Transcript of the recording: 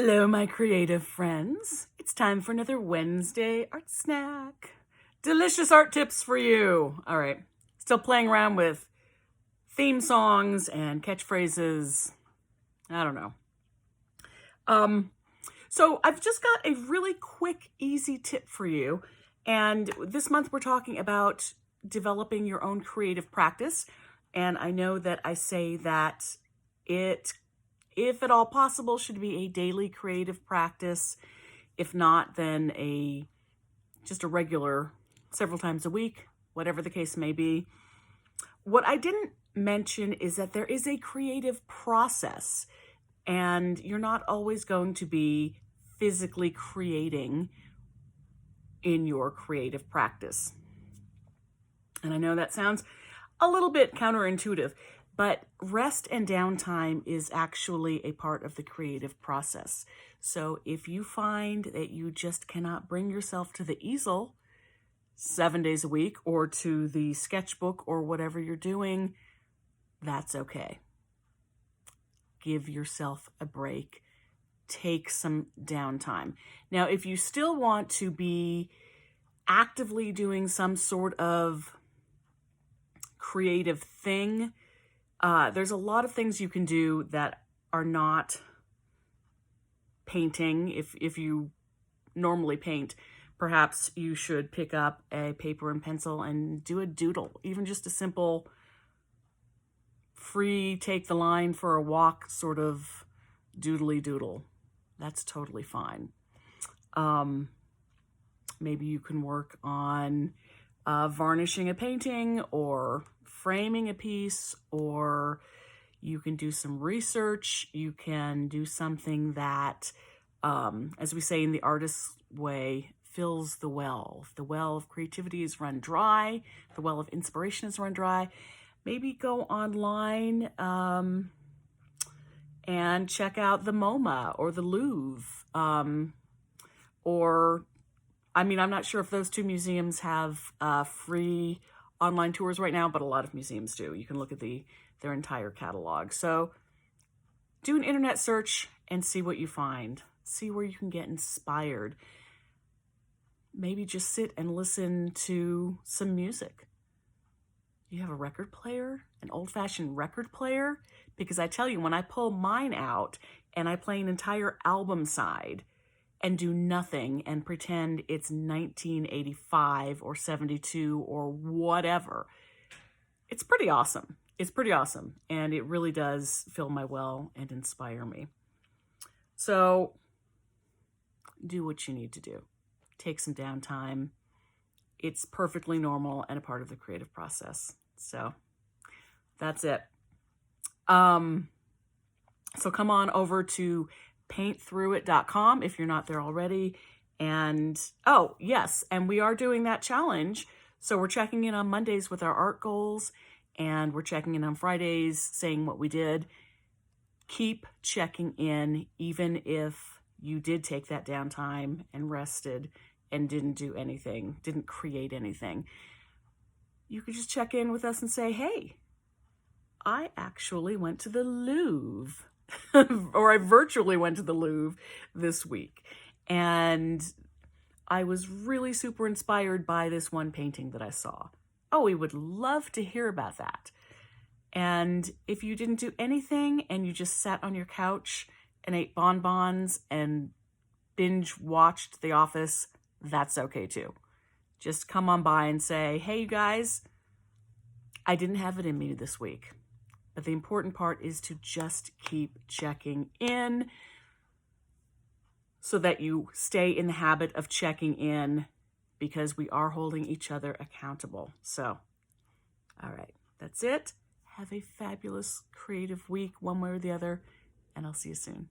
Hello, my creative friends. It's time for another Wednesday art snack. Delicious art tips for you. All right, still playing around with theme songs and catchphrases. I don't know. So I've just got a really quick, easy tip for you. And this month we're talking about developing your own creative practice. And I know that I say that it, if at all possible, should be a daily creative practice. If not, then just a regular several times a week, whatever the case may be. What I didn't mention is that there is a creative process, and you're not always going to be physically creating in your creative practice. And I know that sounds a little bit counterintuitive, but rest and downtime is actually a part of the creative process. So if you find that you just cannot bring yourself to the easel 7 days a week or to the sketchbook or whatever you're doing, that's okay. Give yourself a break. Take some downtime. Now, if you still want to be actively doing some sort of creative thing, there's a lot of things you can do that are not painting. If you normally paint, perhaps you should pick up a paper and pencil and do a doodle, even just a simple free take the line for a walk sort of doodly doodle. That's totally fine. Maybe you can work on varnishing a painting or framing a piece, or you can do some research. You can do something that, as we say in the artist's way, fills the well. If the well of creativity is run dry, the well of inspiration is run dry, maybe go online and check out the MoMA or the Louvre. I'm not sure if those two museums have free online tours right now, but a lot of museums do. You can look at their entire catalog. So do an internet search and see what you find. See where you can get inspired. Maybe just sit and listen to some music. You have a record player, an old-fashioned record player? Because I tell you, when I pull mine out and I play an entire album side and do nothing and pretend it's 1985 or 72 or whatever, it's pretty awesome. It's pretty awesome. And it really does fill my well and inspire me. So do what you need to do. Take some downtime. It's perfectly normal and a part of the creative process. So that's it. So come on over to paintthroughit.com if you're not there already. And oh, yes, and we are doing that challenge. So we're checking in on Mondays with our art goals, and we're checking in on Fridays saying what we did. Keep checking in, even if you did take that downtime and rested and didn't do anything, didn't create anything. You could just check in with us and say, hey, I actually went to the Louvre, or I virtually went to the Louvre this week. And I was really super inspired by this one painting that I saw. Oh, we would love to hear about that. And if you didn't do anything and you just sat on your couch and ate bonbons and binge watched The Office, that's okay too. Just come on by and say, hey, you guys, I didn't have it in me this week. But the important part is to just keep checking in so that you stay in the habit of checking in, because we are holding each other accountable. So, all right, that's it. Have a fabulous creative week, one way or the other, and I'll see you soon.